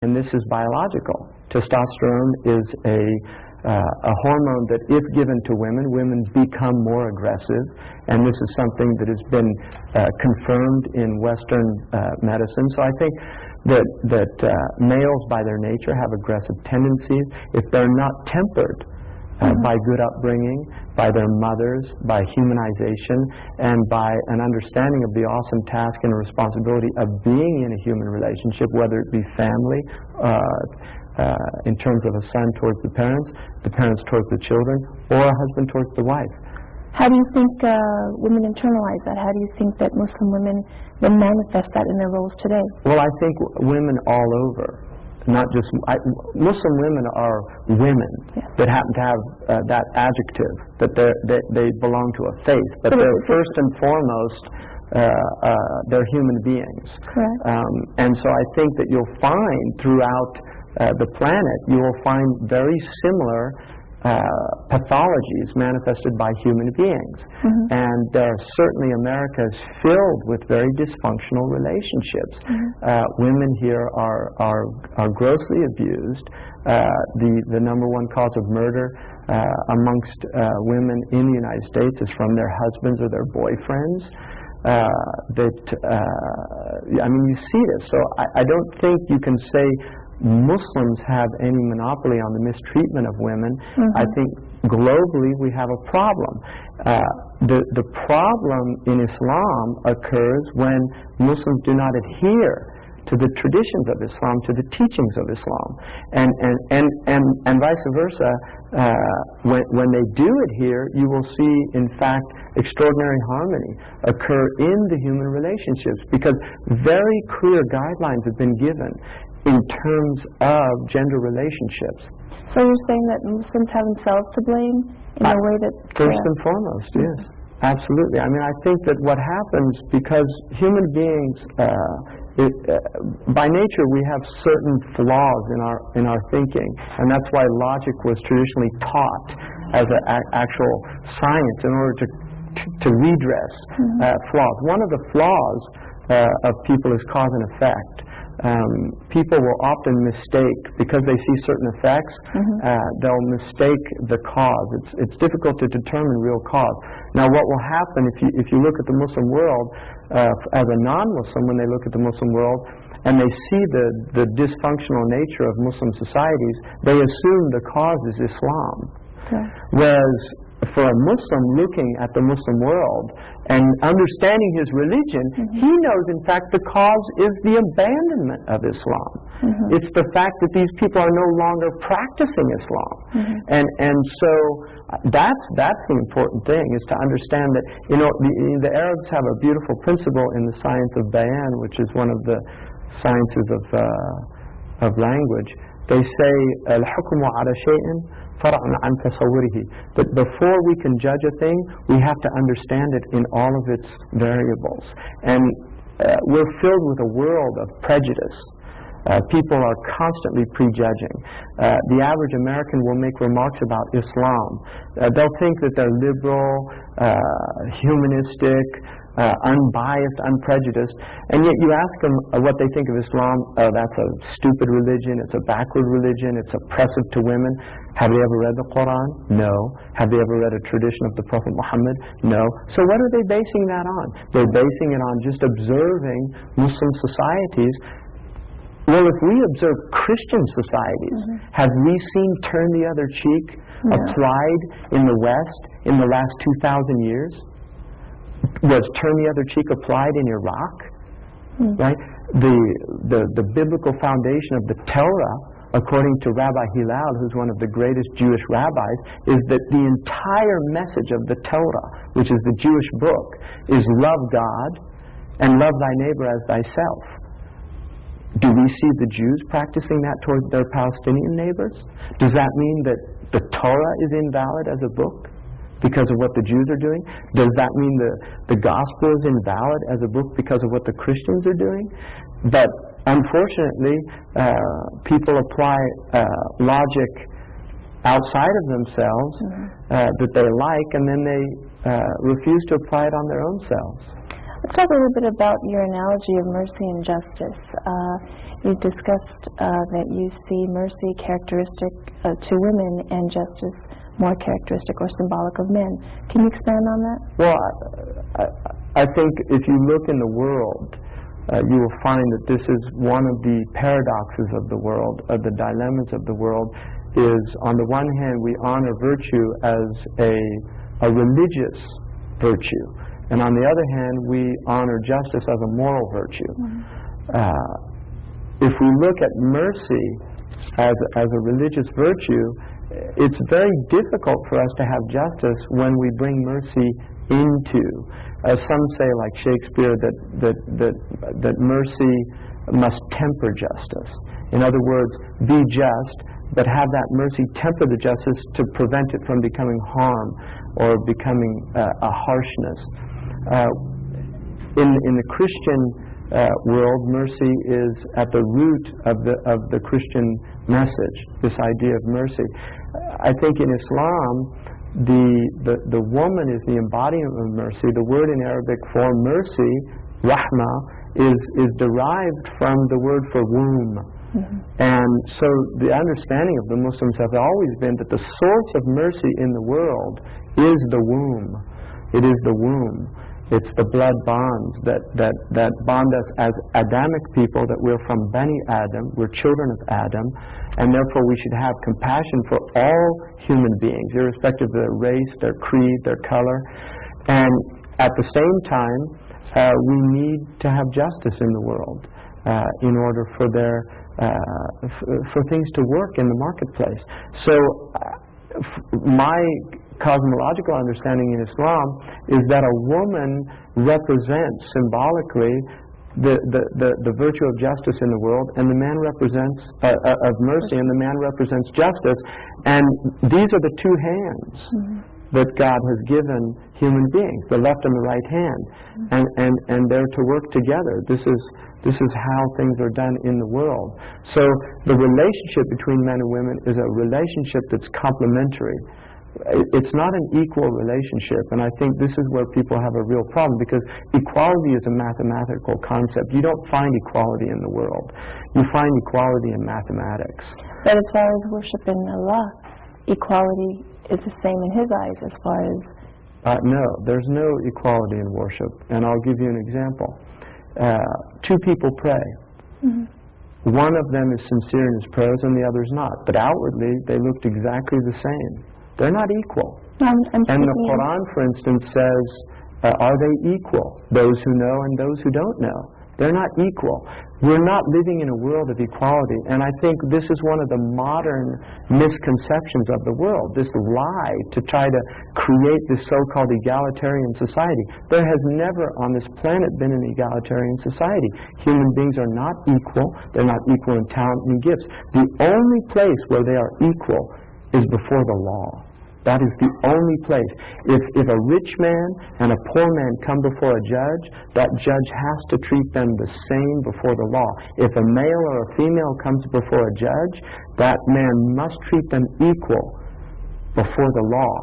and this is biological. Testosterone is a hormone that, if given to women, women become more aggressive, and this is something that has been confirmed in Western medicine. So I think that males, by their nature, have aggressive tendencies if they're not tempered by good upbringing, by their mothers, by humanization, and by an understanding of the awesome task and responsibility of being in a human relationship, whether it be family, in terms of a son towards the parents towards the children, or a husband towards the wife. How do you think women internalize that? How do you think that Muslim women then manifest that in their roles today? Well, I think women all over, not just Muslim women are women that happen to have that adjective, that they belong to a faith, but they're first and foremost they're human beings. Correct. And so I think that you'll find throughout the planet, you will find very similar pathologies manifested by human beings. And certainly America is filled with very dysfunctional relationships. Women here are grossly abused. The number one cause of murder amongst women in the United States is from their husbands or their boyfriends. I mean, you see this. So I don't think you can say Muslims have any monopoly on the mistreatment of women. I think globally we have a problem. The problem in Islam occurs when Muslims do not adhere to the traditions of Islam, to the teachings of Islam, and vice versa. When they do adhere, you will see, in fact, extraordinary harmony occur in the human relationships, because very clear guidelines have been given in terms of gender relationships. So you're saying that Muslims have themselves to blame in a way that... First and foremost, yes. Absolutely. I mean, I think that what happens, because human beings, by nature we have certain flaws in our thinking, and that's why logic was traditionally taught as an actual science in order to redress flaws. One of the flaws of people is cause and effect. People will often mistake, because they see certain effects, they'll mistake the cause. It's difficult to determine real cause. Now, what will happen if you look at the Muslim world as a non-Muslim, when they look at the Muslim world and they see the dysfunctional nature of Muslim societies, they assume the cause is Islam. Whereas for a Muslim looking at the Muslim world and understanding his religion, he knows, in fact, the cause is the abandonment of Islam. It's the fact that these people are no longer practicing Islam. And so that's the important thing, is to understand that, the Arabs have a beautiful principle in the science of bayan, which is one of the sciences of language. They say, al-hukmu ala shay'in far'un an tasawwurihi, that before we can judge a thing, we have to understand it in all of its variables. And we're filled with a world of prejudice. People are constantly prejudging. The average American will make remarks about Islam. They'll think that they're liberal, humanistic, unbiased, unprejudiced, and yet you ask them what they think of Islam. Oh, that's a stupid religion, it's a backward religion, it's oppressive to women. Have they ever read the Quran? No. Have they ever read a tradition of the Prophet Muhammad? No. So what are they basing that on? They're basing it on just observing Muslim societies. Well, if we observe Christian societies, have we seen turn the other cheek applied in the West in the last 2,000 years? Was turn the other cheek applied in Iraq? Right? The biblical foundation of the Torah, according to Rabbi Hillel, who's one of the greatest Jewish rabbis, is that the entire message of the Torah, which is the Jewish book, is love God and love thy neighbor as thyself. Do we see the Jews practicing that toward their Palestinian neighbors? Does that mean that the Torah is invalid as a book because of what the Jews are doing? Does that mean the gospel is invalid as a book because of what the Christians are doing? But unfortunately, people apply logic outside of themselves that they like, and then they refuse to apply it on their own selves. Let's talk a little bit about your analogy of mercy and justice. You discussed that you see mercy characteristic to women and justice more characteristic or symbolic of men. Can you expand on that? Well, I think if you look in the world, you will find that this is one of the paradoxes of the world, of the dilemmas of the world, is on the one hand we honor virtue as a religious virtue, and on the other hand we honor justice as a moral virtue. If we look at mercy as a religious virtue, it's very difficult for us to have justice when we bring mercy into. Some say, like Shakespeare, that mercy must temper justice. In other words, be just, but have that mercy temper the justice to prevent it from becoming harm or becoming a harshness. In the Christian world, mercy is at the root of the Christian message, this idea of mercy. I think in Islam, the woman is the embodiment of mercy. The word in Arabic for mercy, rahma, is derived from the word for womb. And so the understanding of the Muslims have always been that the source of mercy in the world is the womb. It is the womb. It's the blood bonds that bond us as Adamic people, that we're from Bani Adam, we're children of Adam, and therefore we should have compassion for all human beings, irrespective of their race, their creed, their color. And at the same time, we need to have justice in the world in order for for things to work in the marketplace. So my cosmological understanding in Islam is that a woman represents symbolically the virtue of justice in the world, and the man represents of mercy, and the man represents justice, and these are the two hands that God has given human beings, the left and the right hand, and they're to work together. This is how things are done in the world. So the relationship between men and women is a relationship that's complementary. It's not an equal relationship, and I think this is where people have a real problem, because equality is a mathematical concept. You don't find equality in the world. You find equality in mathematics. But as far as worship in Allah, equality is the same in His eyes as far as... No, there's no equality in worship, and I'll give you an example. Two people pray. One of them is sincere in his prayers and the other's not, but outwardly they looked exactly the same. They're not equal. And the Quran, for instance, says, are they equal? Those who know and those who don't know. They're not equal. We're not living in a world of equality, and I think this is one of the modern misconceptions of the world, this lie to try to create this so-called egalitarian society. There has never on this planet been an egalitarian society. Human beings are not equal. They're not equal in talent and gifts. The only place where they are equal is before the law. That is the only place. If a rich man and a poor man come before a judge, that judge has to treat them the same before the law. If a male or a female comes before a judge, that man must treat them equal before the law.